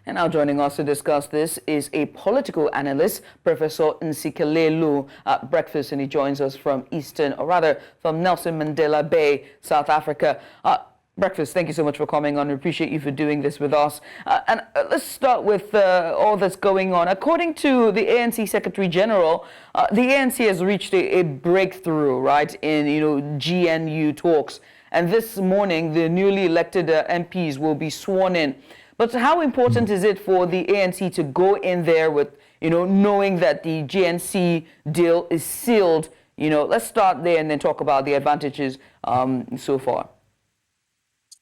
And now joining us to discuss this is a political analyst, Professor Ntsikelelo, at breakfast, and he joins us from from Nelson Mandela Bay, South Africa. Breakfast, thank you so much for coming on. We appreciate you for doing this with us. Let's start with all that's going on. According to the ANC Secretary General, the ANC has reached a breakthrough, right, in GNU talks. And this morning, the newly elected MPs will be sworn in. But how important is it for the ANC to go in there with, knowing that the GNC deal is sealed? Let's start there and then talk about the advantages so far.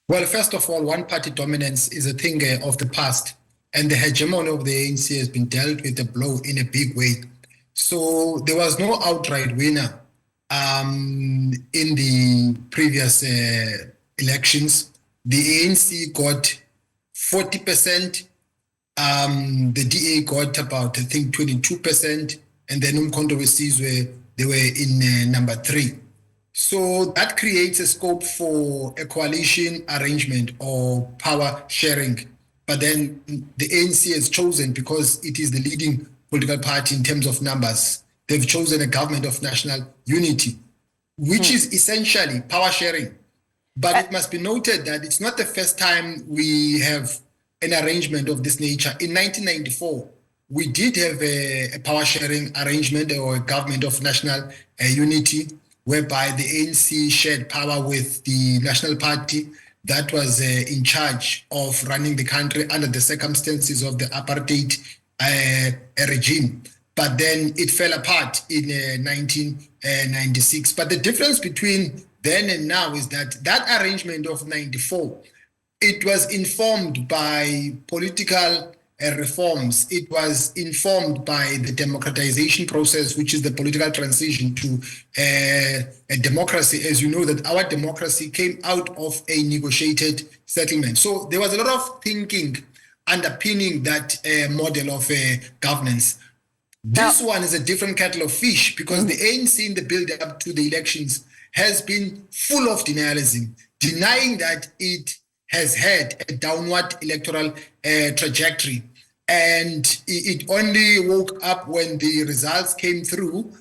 Well, first of all, one-party dominance is a thing of the past, and the hegemony of the ANC has been dealt with a blow in a big way. So there was no outright winner in the previous elections. The ANC got 40%, the DA got about, I think, 22%, and then Umkhonto weSizwe, they were in number 3. So that creates a scope for a coalition arrangement or power sharing. But then the ANC has chosen, because it is the leading political party in terms of numbers, they've chosen a government of national unity, which is essentially power sharing. But it must be noted that it's not the first time we have an arrangement of this nature. In 1994, we did have a power sharing arrangement or a government of national unity, whereby the ANC shared power with the National Party that was in charge of running the country under the circumstances of the apartheid regime. But then it fell apart in 1996. But the difference between then and now is that that arrangement of 94, it was informed by political reforms. It was informed by the democratization process, which is the political transition to a democracy. As you know, that our democracy came out of a negotiated settlement. So there was a lot of thinking underpinning that model of governance. This one is a different kettle of fish, because the ANC in the build-up to the elections has been full of denialism, denying that it has had a downward electoral trajectory. And it only woke up when the results came through,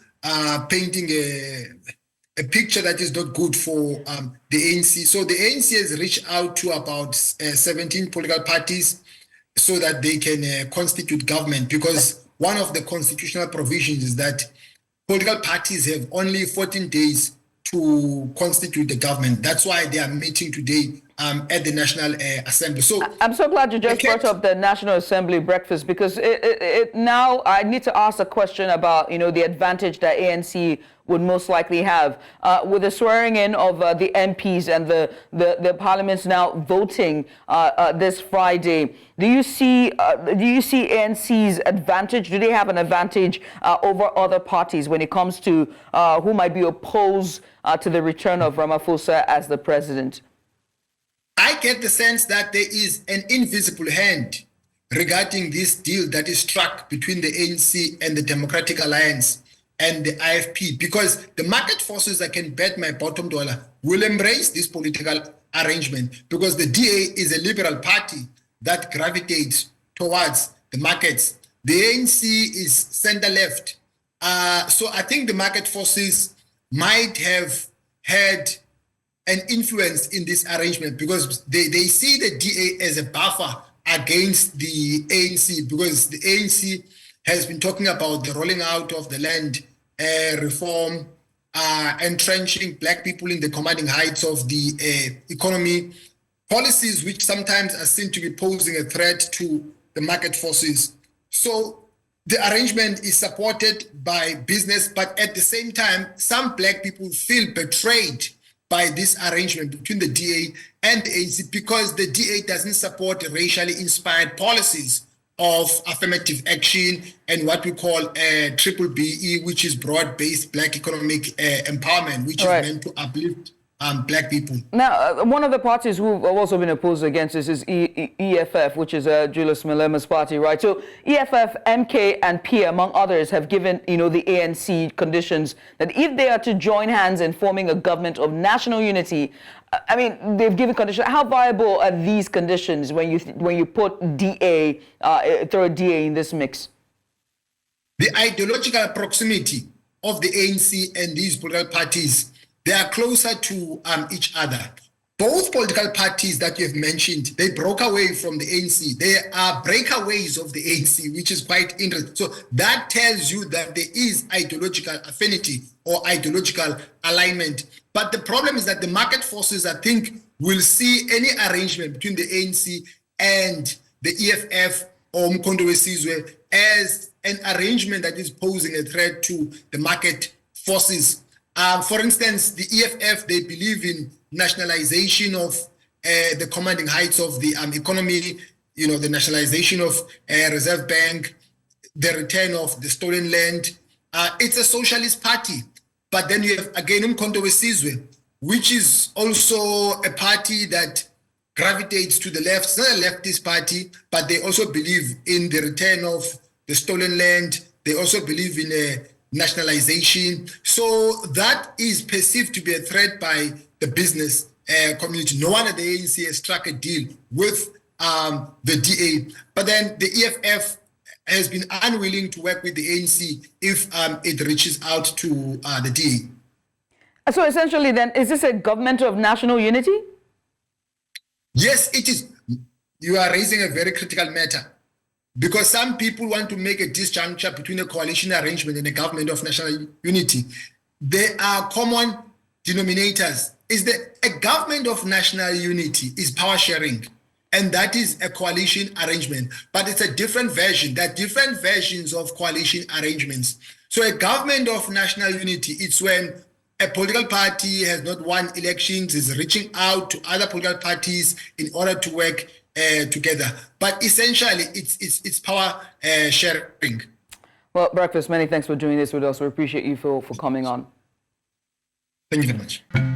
painting a picture that is not good for the ANC. So the ANC has reached out to about 17 political parties so that they can constitute government, because one of the constitutional provisions is that political parties have only 14 days to constitute the government. That's why they are meeting today at the National Assembly. So I'm so glad you just brought up the National Assembly breakfast, because now I need to ask a question about the advantage that ANC would most likely have with the swearing in of the MPs and the parliaments now voting this Friday. Do you see ANC's advantage? Do they have an advantage over other parties when it comes to who might be opposed to the return of Ramaphosa as the president? I get the sense that there is an invisible hand regarding this deal that is struck between the ANC and the Democratic Alliance and the IFP, because the market forces, I can bet my bottom dollar, will embrace this political arrangement, because the DA is a liberal party that gravitates towards the markets. The ANC is center-left. So I think the market forces might have had an influence in this arrangement, because they see the DA as a buffer against the ANC, because the ANC has been talking about the rolling out of the land reform, entrenching black people in the commanding heights of the economy, policies which sometimes are seen to be posing a threat to the market forces. So the arrangement is supported by business, but at the same time, some black people feel betrayed by this arrangement between the DA and the ANC, because the DA doesn't support racially inspired policies of affirmative action and what we call triple BE, which is broad-based black economic empowerment, which is meant to uplift black people. Now, one of the parties who have also been opposed against this is EFF, which is Julius Malema's party, right? So EFF, MK, and P, among others, have given, the ANC conditions that if they are to join hands in forming a government of national unity, they've given conditions. How viable are these conditions when you put DA, throw a DA in this mix? The ideological proximity of the ANC and these political parties, they are closer to each other. Both political parties that you have mentioned, they broke away from the ANC. They are breakaways of the ANC, which is quite interesting. So that tells you that there is ideological affinity or ideological alignment. But the problem is that the market forces, I think, will see any arrangement between the ANC and the EFF or Mkondo Wesizwe as an arrangement that is posing a threat to the market forces. For instance, the EFF, they believe in nationalization of the commanding heights of the economy, the nationalization of Reserve Bank, the return of the stolen land. It's a socialist party. But then you have, again, Mkondo Wesizwe, which is also a party that gravitates to the left. It's not a leftist party, but they also believe in the return of the stolen land. They also believe in nationalization. So that is perceived to be a threat by the business community. No one at the ANC has struck a deal with the DA. But then the EFF has been unwilling to work with the ANC if it reaches out to the DA. So essentially then, is this a government of national unity? Yes, it is. You are raising a very critical matter. Because some people want to make a disjuncture between a coalition arrangement and a government of national unity. There are common denominators. A government of national unity is power sharing, and that is a coalition arrangement. But it's a different version. There are different versions of coalition arrangements. So a government of national unity, it's when a political party has not won elections, is reaching out to other political parties in order to work together. But essentially, it's power sharing. Well, Breakfast, many thanks for doing this with us. We appreciate you for coming on. Thank you very much.